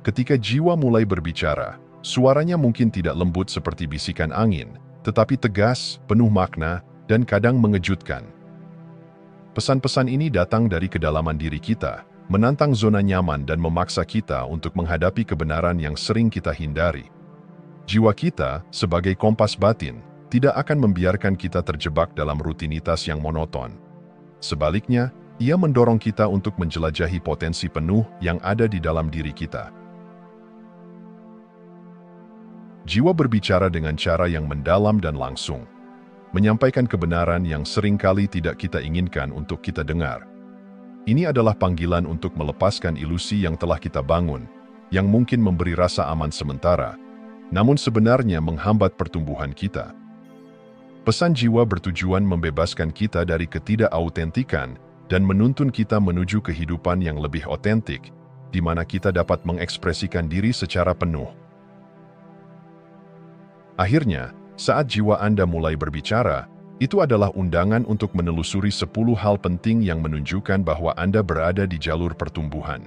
Ketika jiwa mulai berbicara, suaranya mungkin tidak lembut seperti bisikan angin, tetapi tegas, penuh makna, dan kadang mengejutkan. Pesan-pesan ini datang dari kedalaman diri kita, menantang zona nyaman dan memaksa kita untuk menghadapi kebenaran yang sering kita hindari. Jiwa kita, sebagai kompas batin, tidak akan membiarkan kita terjebak dalam rutinitas yang monoton. Sebaliknya, ia mendorong kita untuk menjelajahi potensi penuh yang ada di dalam diri kita. Jiwa berbicara dengan cara yang mendalam dan langsung, menyampaikan kebenaran yang seringkali tidak kita inginkan untuk kita dengar. Ini adalah panggilan untuk melepaskan ilusi yang telah kita bangun, yang mungkin memberi rasa aman sementara, namun sebenarnya menghambat pertumbuhan kita. Pesan jiwa bertujuan membebaskan kita dari ketidakautentikan dan menuntun kita menuju kehidupan yang lebih otentik, di mana kita dapat mengekspresikan diri secara penuh. Akhirnya, saat jiwa Anda mulai berbicara, itu adalah undangan untuk menelusuri 10 hal penting yang menunjukkan bahwa Anda berada di jalur pertumbuhan.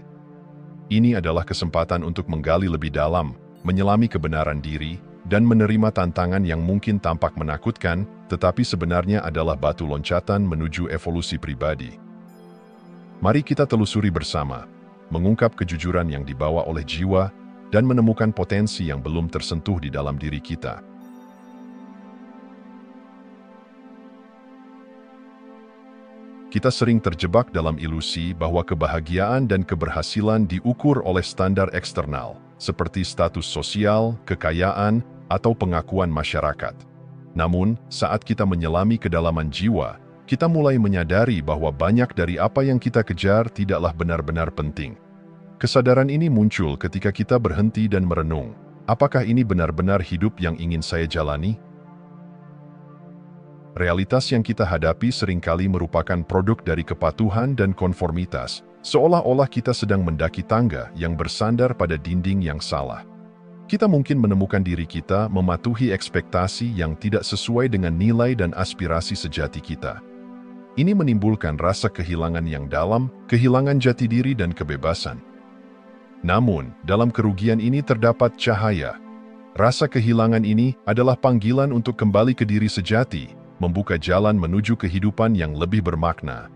Ini adalah kesempatan untuk menggali lebih dalam, menyelami kebenaran diri, dan menerima tantangan yang mungkin tampak menakutkan, tetapi sebenarnya adalah batu loncatan menuju evolusi pribadi. Mari kita telusuri bersama, mengungkap kejujuran yang dibawa oleh jiwa, dan menemukan potensi yang belum tersentuh di dalam diri kita. Kita sering terjebak dalam ilusi bahwa kebahagiaan dan keberhasilan diukur oleh standar eksternal, seperti status sosial, kekayaan, atau pengakuan masyarakat. Namun, saat kita menyelami kedalaman jiwa, kita mulai menyadari bahwa banyak dari apa yang kita kejar tidaklah benar-benar penting. Kesadaran ini muncul ketika kita berhenti dan merenung. Apakah ini benar-benar hidup yang ingin saya jalani? Realitas yang kita hadapi seringkali merupakan produk dari kepatuhan dan konformitas, seolah-olah kita sedang mendaki tangga yang bersandar pada dinding yang salah. Kita mungkin menemukan diri kita mematuhi ekspektasi yang tidak sesuai dengan nilai dan aspirasi sejati kita. Ini menimbulkan rasa kehilangan yang dalam, kehilangan jati diri dan kebebasan. Namun, dalam kerugian ini terdapat cahaya. Rasa kehilangan ini adalah panggilan untuk kembali ke diri sejati, membuka jalan menuju kehidupan yang lebih bermakna.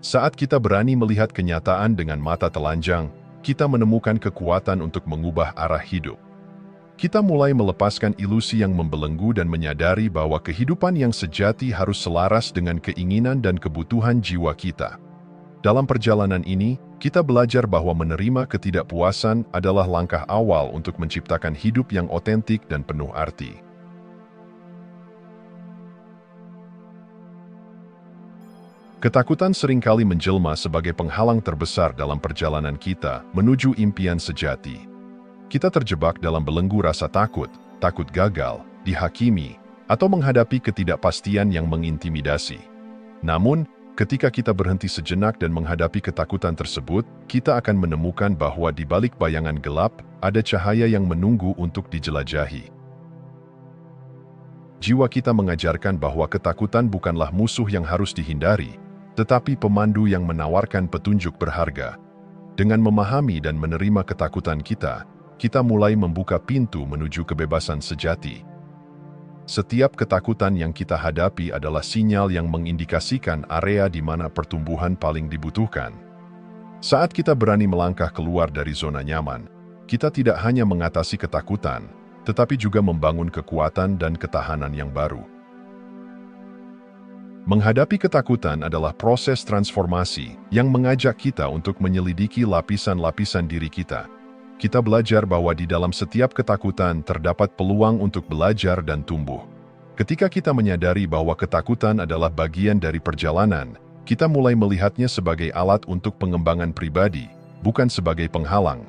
Saat kita berani melihat kenyataan dengan mata telanjang, kita menemukan kekuatan untuk mengubah arah hidup. Kita mulai melepaskan ilusi yang membelenggu dan menyadari bahwa kehidupan yang sejati harus selaras dengan keinginan dan kebutuhan jiwa kita. Dalam perjalanan ini, kita belajar bahwa menerima ketidakpuasan adalah langkah awal untuk menciptakan hidup yang otentik dan penuh arti. Ketakutan seringkali menjelma sebagai penghalang terbesar dalam perjalanan kita menuju impian sejati. Kita terjebak dalam belenggu rasa takut, takut gagal, dihakimi, atau menghadapi ketidakpastian yang mengintimidasi. Namun, ketika kita berhenti sejenak dan menghadapi ketakutan tersebut, kita akan menemukan bahwa di balik bayangan gelap, ada cahaya yang menunggu untuk dijelajahi. Jiwa kita mengajarkan bahwa ketakutan bukanlah musuh yang harus dihindari, tetapi pemandu yang menawarkan petunjuk berharga. Dengan memahami dan menerima ketakutan kita mulai membuka pintu menuju kebebasan sejati. Setiap ketakutan yang kita hadapi adalah sinyal yang mengindikasikan area di mana pertumbuhan paling dibutuhkan. Saat kita berani melangkah keluar dari zona nyaman, kita tidak hanya mengatasi ketakutan, tetapi juga membangun kekuatan dan ketahanan yang baru. Menghadapi ketakutan adalah proses transformasi yang mengajak kita untuk menyelidiki lapisan-lapisan diri kita. Kita belajar bahwa di dalam setiap ketakutan terdapat peluang untuk belajar dan tumbuh. Ketika kita menyadari bahwa ketakutan adalah bagian dari perjalanan, kita mulai melihatnya sebagai alat untuk pengembangan pribadi, bukan sebagai penghalang.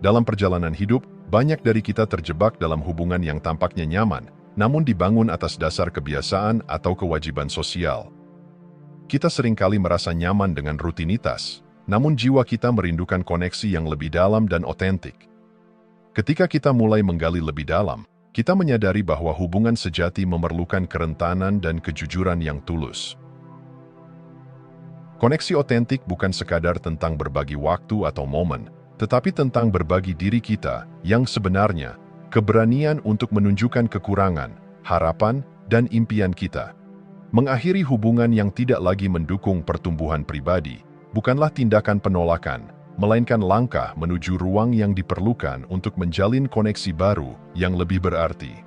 Dalam perjalanan hidup, banyak dari kita terjebak dalam hubungan yang tampaknya nyaman, namun dibangun atas dasar kebiasaan atau kewajiban sosial. Kita seringkali merasa nyaman dengan rutinitas, namun jiwa kita merindukan koneksi yang lebih dalam dan otentik. Ketika kita mulai menggali lebih dalam, kita menyadari bahwa hubungan sejati memerlukan kerentanan dan kejujuran yang tulus. Koneksi otentik bukan sekadar tentang berbagi waktu atau momen, tetapi tentang berbagi diri kita yang sebenarnya, keberanian untuk menunjukkan kekurangan, harapan, dan impian kita. Mengakhiri hubungan yang tidak lagi mendukung pertumbuhan pribadi bukanlah tindakan penolakan, melainkan langkah menuju ruang yang diperlukan untuk menjalin koneksi baru yang lebih berarti.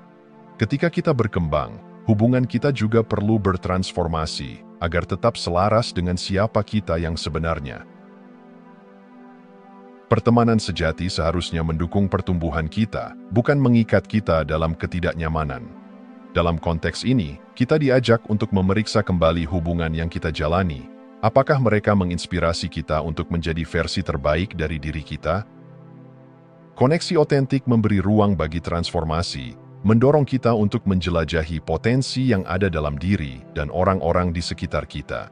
Ketika kita berkembang, hubungan kita juga perlu bertransformasi agar tetap selaras dengan siapa kita yang sebenarnya. Pertemanan sejati seharusnya mendukung pertumbuhan kita, bukan mengikat kita dalam ketidaknyamanan. Dalam konteks ini, kita diajak untuk memeriksa kembali hubungan yang kita jalani. Apakah mereka menginspirasi kita untuk menjadi versi terbaik dari diri kita? Koneksi otentik memberi ruang bagi transformasi, mendorong kita untuk menjelajahi potensi yang ada dalam diri dan orang-orang di sekitar kita.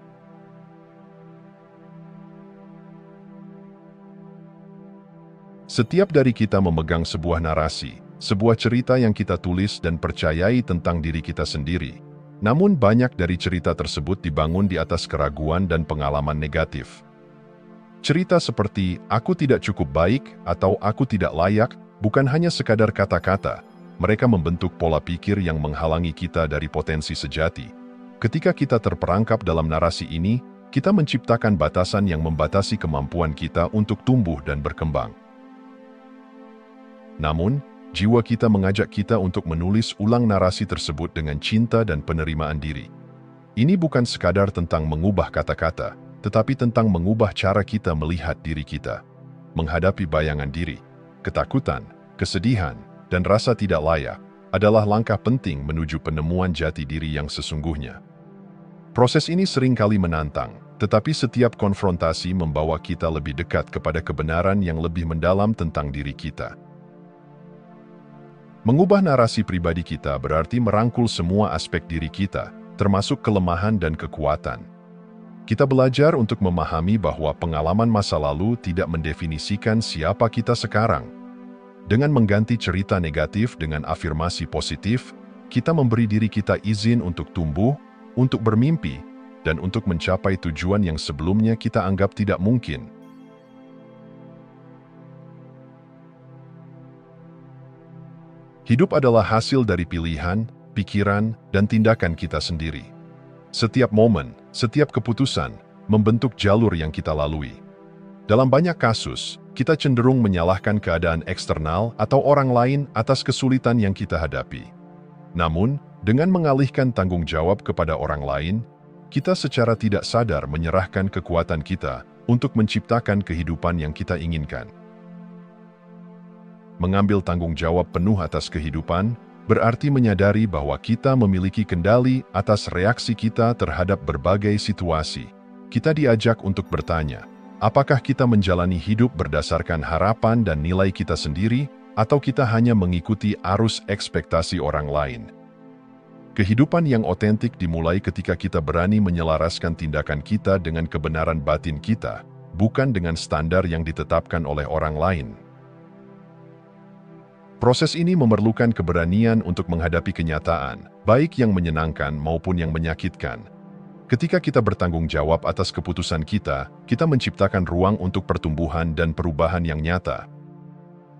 Setiap dari kita memegang sebuah narasi, sebuah cerita yang kita tulis dan percayai tentang diri kita sendiri. Namun banyak dari cerita tersebut dibangun di atas keraguan dan pengalaman negatif. Cerita seperti "aku tidak cukup baik" atau "aku tidak layak" bukan hanya sekadar kata-kata. Mereka membentuk pola pikir yang menghalangi kita dari potensi sejati. Ketika kita terperangkap dalam narasi ini, kita menciptakan batasan yang membatasi kemampuan kita untuk tumbuh dan berkembang. Namun, jiwa kita mengajak kita untuk menulis ulang narasi tersebut dengan cinta dan penerimaan diri. Ini bukan sekadar tentang mengubah kata-kata, tetapi tentang mengubah cara kita melihat diri kita. Menghadapi bayangan diri, ketakutan, kesedihan, dan rasa tidak layak adalah langkah penting menuju penemuan jati diri yang sesungguhnya. Proses ini seringkali menantang, tetapi setiap konfrontasi membawa kita lebih dekat kepada kebenaran yang lebih mendalam tentang diri kita. Mengubah narasi pribadi kita berarti merangkul semua aspek diri kita, termasuk kelemahan dan kekuatan. Kita belajar untuk memahami bahwa pengalaman masa lalu tidak mendefinisikan siapa kita sekarang. Dengan mengganti cerita negatif dengan afirmasi positif, kita memberi diri kita izin untuk tumbuh, untuk bermimpi, dan untuk mencapai tujuan yang sebelumnya kita anggap tidak mungkin. Hidup adalah hasil dari pilihan, pikiran, dan tindakan kita sendiri. Setiap momen, setiap keputusan, membentuk jalur yang kita lalui. Dalam banyak kasus, kita cenderung menyalahkan keadaan eksternal atau orang lain atas kesulitan yang kita hadapi. Namun, dengan mengalihkan tanggung jawab kepada orang lain, kita secara tidak sadar menyerahkan kekuatan kita untuk menciptakan kehidupan yang kita inginkan. Mengambil tanggung jawab penuh atas kehidupan berarti menyadari bahwa kita memiliki kendali atas reaksi kita terhadap berbagai situasi. Kita diajak untuk bertanya, apakah kita menjalani hidup berdasarkan harapan dan nilai kita sendiri, atau kita hanya mengikuti arus ekspektasi orang lain? Kehidupan yang otentik dimulai ketika kita berani menyelaraskan tindakan kita dengan kebenaran batin kita, bukan dengan standar yang ditetapkan oleh orang lain. Proses ini memerlukan keberanian untuk menghadapi kenyataan, baik yang menyenangkan maupun yang menyakitkan. Ketika kita bertanggung jawab atas keputusan kita, kita menciptakan ruang untuk pertumbuhan dan perubahan yang nyata.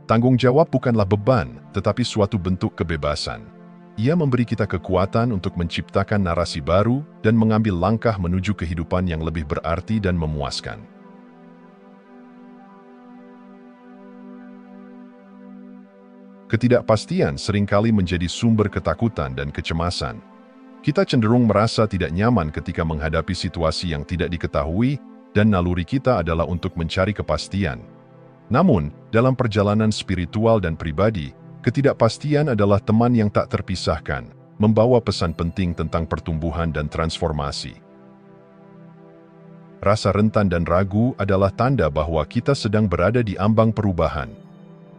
Tanggung jawab bukanlah beban, tetapi suatu bentuk kebebasan. Ia memberi kita kekuatan untuk menciptakan narasi baru dan mengambil langkah menuju kehidupan yang lebih berarti dan memuaskan. Ketidakpastian seringkali menjadi sumber ketakutan dan kecemasan. Kita cenderung merasa tidak nyaman ketika menghadapi situasi yang tidak diketahui, dan naluri kita adalah untuk mencari kepastian. Namun, dalam perjalanan spiritual dan pribadi, ketidakpastian adalah teman yang tak terpisahkan, membawa pesan penting tentang pertumbuhan dan transformasi. Rasa rentan dan ragu adalah tanda bahwa kita sedang berada di ambang perubahan.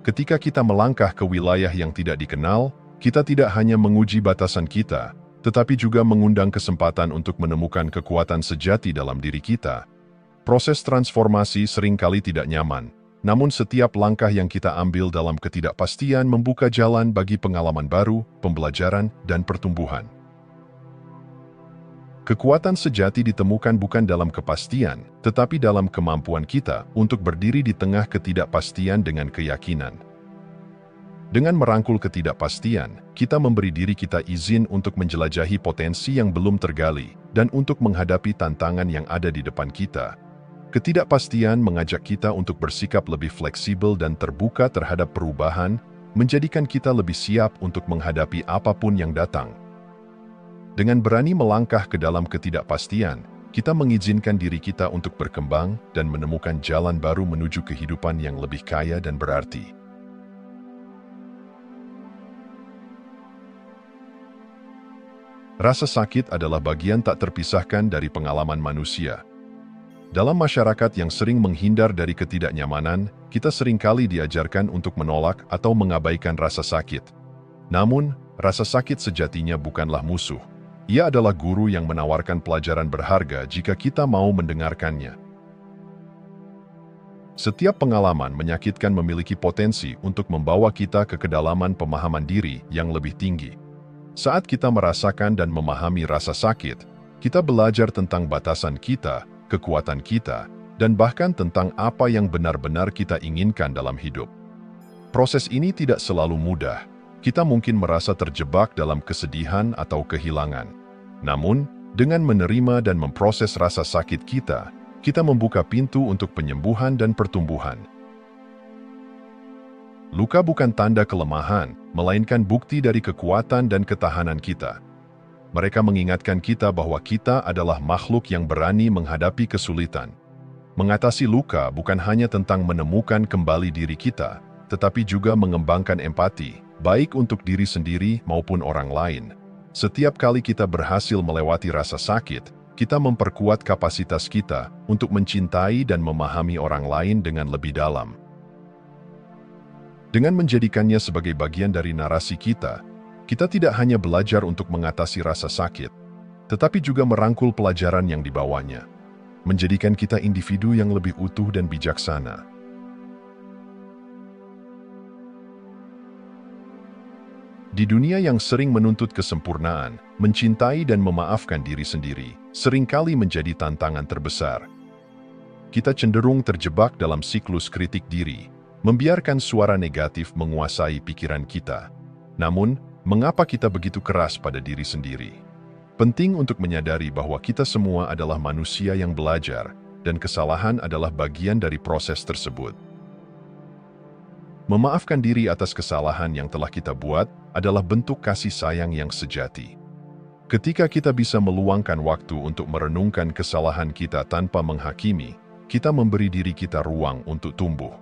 Ketika kita melangkah ke wilayah yang tidak dikenal, kita tidak hanya menguji batasan kita, tetapi juga mengundang kesempatan untuk menemukan kekuatan sejati dalam diri kita. Proses transformasi seringkali tidak nyaman, namun setiap langkah yang kita ambil dalam ketidakpastian membuka jalan bagi pengalaman baru, pembelajaran, dan pertumbuhan. Kekuatan sejati ditemukan bukan dalam kepastian, tetapi dalam kemampuan kita untuk berdiri di tengah ketidakpastian dengan keyakinan. Dengan merangkul ketidakpastian, kita memberi diri kita izin untuk menjelajahi potensi yang belum tergali dan untuk menghadapi tantangan yang ada di depan kita. Ketidakpastian mengajak kita untuk bersikap lebih fleksibel dan terbuka terhadap perubahan, menjadikan kita lebih siap untuk menghadapi apapun yang datang. Dengan berani melangkah ke dalam ketidakpastian, kita mengizinkan diri kita untuk berkembang dan menemukan jalan baru menuju kehidupan yang lebih kaya dan berarti. Rasa sakit adalah bagian tak terpisahkan dari pengalaman manusia. Dalam masyarakat yang sering menghindar dari ketidaknyamanan, kita seringkali diajarkan untuk menolak atau mengabaikan rasa sakit. Namun, rasa sakit sejatinya bukanlah musuh. Ia adalah guru yang menawarkan pelajaran berharga jika kita mau mendengarkannya. Setiap pengalaman menyakitkan memiliki potensi untuk membawa kita ke kedalaman pemahaman diri yang lebih tinggi. Saat kita merasakan dan memahami rasa sakit, kita belajar tentang batasan kita, kekuatan kita, dan bahkan tentang apa yang benar-benar kita inginkan dalam hidup. Proses ini tidak selalu mudah. Kita mungkin merasa terjebak dalam kesedihan atau kehilangan. Namun, dengan menerima dan memproses rasa sakit kita, kita membuka pintu untuk penyembuhan dan pertumbuhan. Luka bukan tanda kelemahan, melainkan bukti dari kekuatan dan ketahanan kita. Mereka mengingatkan kita bahwa kita adalah makhluk yang berani menghadapi kesulitan. Mengatasi luka bukan hanya tentang menemukan kembali diri kita, tetapi juga mengembangkan empati, baik untuk diri sendiri maupun orang lain. Setiap kali kita berhasil melewati rasa sakit, kita memperkuat kapasitas kita untuk mencintai dan memahami orang lain dengan lebih dalam. Dengan menjadikannya sebagai bagian dari narasi kita tidak hanya belajar untuk mengatasi rasa sakit, tetapi juga merangkul pelajaran yang dibawanya, menjadikan kita individu yang lebih utuh dan bijaksana. Di dunia yang sering menuntut kesempurnaan, mencintai dan memaafkan diri sendiri seringkali menjadi tantangan terbesar. Kita cenderung terjebak dalam siklus kritik diri, membiarkan suara negatif menguasai pikiran kita. Namun, mengapa kita begitu keras pada diri sendiri? Penting untuk menyadari bahwa kita semua adalah manusia yang belajar, dan kesalahan adalah bagian dari proses tersebut. Memaafkan diri atas kesalahan yang telah kita buat adalah bentuk kasih sayang yang sejati. Ketika kita bisa meluangkan waktu untuk merenungkan kesalahan kita tanpa menghakimi, kita memberi diri kita ruang untuk tumbuh.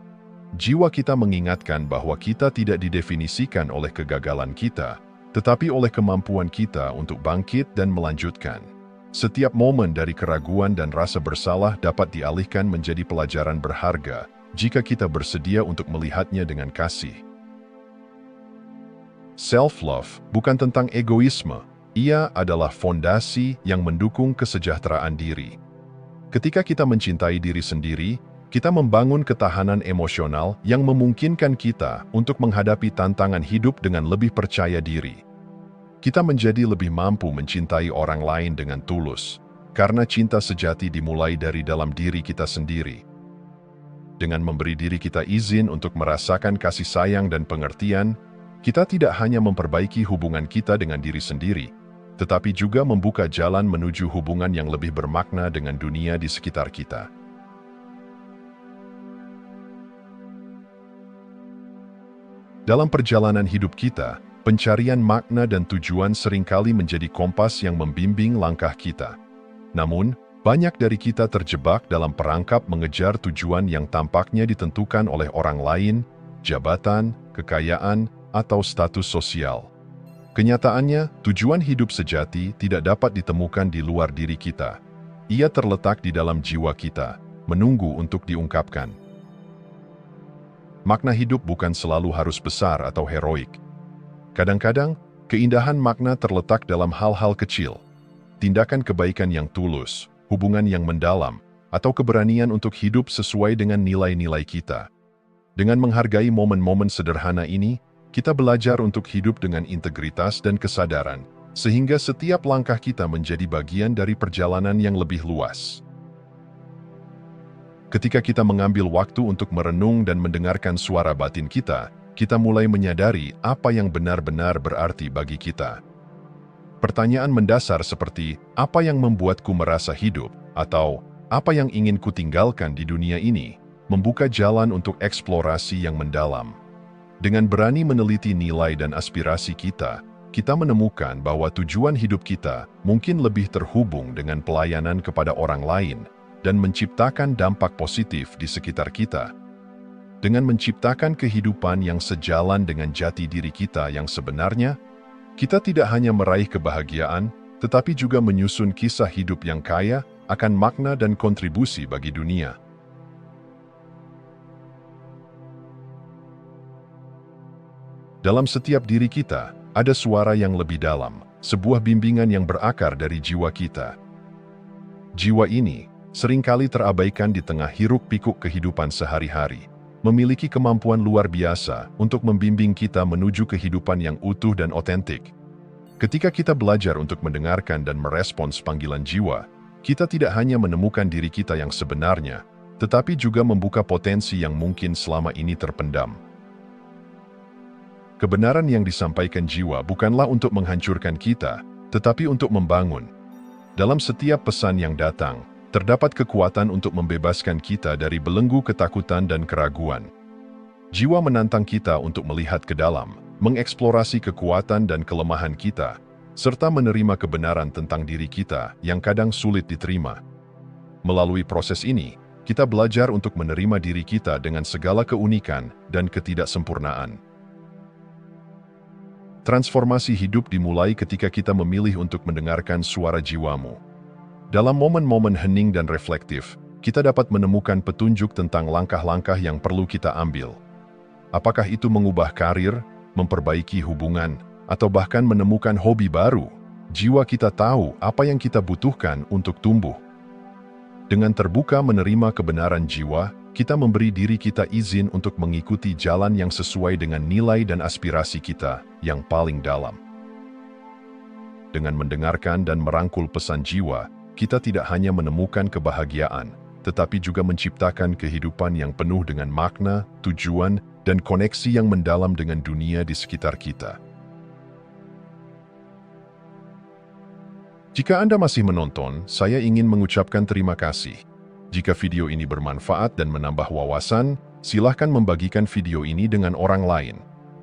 Jiwa kita mengingatkan bahwa kita tidak didefinisikan oleh kegagalan kita, tetapi oleh kemampuan kita untuk bangkit dan melanjutkan. Setiap momen dari keraguan dan rasa bersalah dapat dialihkan menjadi pelajaran berharga jika kita bersedia untuk melihatnya dengan kasih. Self-love bukan tentang egoisme, ia adalah fondasi yang mendukung kesejahteraan diri. Ketika kita mencintai diri sendiri, kita membangun ketahanan emosional yang memungkinkan kita untuk menghadapi tantangan hidup dengan lebih percaya diri. Kita menjadi lebih mampu mencintai orang lain dengan tulus, karena cinta sejati dimulai dari dalam diri kita sendiri. Dengan memberi diri kita izin untuk merasakan kasih sayang dan pengertian, kita tidak hanya memperbaiki hubungan kita dengan diri sendiri, tetapi juga membuka jalan menuju hubungan yang lebih bermakna dengan dunia di sekitar kita. Dalam perjalanan hidup kita, pencarian makna dan tujuan seringkali menjadi kompas yang membimbing langkah kita. Namun, banyak dari kita terjebak dalam perangkap mengejar tujuan yang tampaknya ditentukan oleh orang lain, jabatan, kekayaan, atau status sosial. Kenyataannya, tujuan hidup sejati tidak dapat ditemukan di luar diri kita. Ia terletak di dalam jiwa kita, menunggu untuk diungkapkan. Makna hidup bukan selalu harus besar atau heroik. Kadang-kadang, keindahan makna terletak dalam hal-hal kecil. Tindakan kebaikan yang tulus, hubungan yang mendalam, atau keberanian untuk hidup sesuai dengan nilai-nilai kita. Dengan menghargai momen-momen sederhana ini, kita belajar untuk hidup dengan integritas dan kesadaran sehingga setiap langkah kita menjadi bagian dari perjalanan yang lebih luas. Ketika kita mengambil waktu untuk merenung dan mendengarkan suara batin kita, kita mulai menyadari apa yang benar-benar berarti bagi kita. Pertanyaan mendasar seperti, apa yang membuatku merasa hidup? Atau, apa yang ingin kutinggalkan di dunia ini? Membuka jalan untuk eksplorasi yang mendalam. Dengan berani meneliti nilai dan aspirasi kita, kita menemukan bahwa tujuan hidup kita mungkin lebih terhubung dengan pelayanan kepada orang lain dan menciptakan dampak positif di sekitar kita. Dengan menciptakan kehidupan yang sejalan dengan jati diri kita yang sebenarnya, kita tidak hanya meraih kebahagiaan, tetapi juga menyusun kisah hidup yang kaya akan makna dan kontribusi bagi dunia. Dalam setiap diri kita, ada suara yang lebih dalam, sebuah bimbingan yang berakar dari jiwa kita. Jiwa ini seringkali terabaikan di tengah hiruk-pikuk kehidupan sehari-hari, memiliki kemampuan luar biasa untuk membimbing kita menuju kehidupan yang utuh dan otentik. Ketika kita belajar untuk mendengarkan dan merespons panggilan jiwa, kita tidak hanya menemukan diri kita yang sebenarnya, tetapi juga membuka potensi yang mungkin selama ini terpendam. Kebenaran yang disampaikan jiwa bukanlah untuk menghancurkan kita, tetapi untuk membangun. Dalam setiap pesan yang datang, terdapat kekuatan untuk membebaskan kita dari belenggu ketakutan dan keraguan. Jiwa menantang kita untuk melihat ke dalam, mengeksplorasi kekuatan dan kelemahan kita, serta menerima kebenaran tentang diri kita yang kadang sulit diterima. Melalui proses ini, kita belajar untuk menerima diri kita dengan segala keunikan dan ketidaksempurnaan. Transformasi hidup dimulai ketika kita memilih untuk mendengarkan suara jiwamu. Dalam momen-momen hening dan reflektif, kita dapat menemukan petunjuk tentang langkah-langkah yang perlu kita ambil. Apakah itu mengubah karir, memperbaiki hubungan, atau bahkan menemukan hobi baru? Jiwa kita tahu apa yang kita butuhkan untuk tumbuh. Dengan terbuka menerima kebenaran jiwa, kita memberi diri kita izin untuk mengikuti jalan yang sesuai dengan nilai dan aspirasi kita yang paling dalam. Dengan mendengarkan dan merangkul pesan jiwa, kita tidak hanya menemukan kebahagiaan, tetapi juga menciptakan kehidupan yang penuh dengan makna, tujuan, dan koneksi yang mendalam dengan dunia di sekitar kita. Jika Anda masih menonton, saya ingin mengucapkan terima kasih. Jika video ini bermanfaat dan menambah wawasan, silahkan membagikan video ini dengan orang lain.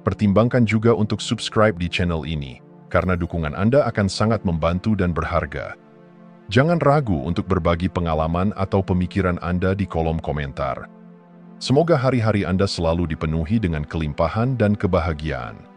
Pertimbangkan juga untuk subscribe di channel ini, karena dukungan Anda akan sangat membantu dan berharga. Jangan ragu untuk berbagi pengalaman atau pemikiran Anda di kolom komentar. Semoga hari-hari Anda selalu dipenuhi dengan kelimpahan dan kebahagiaan.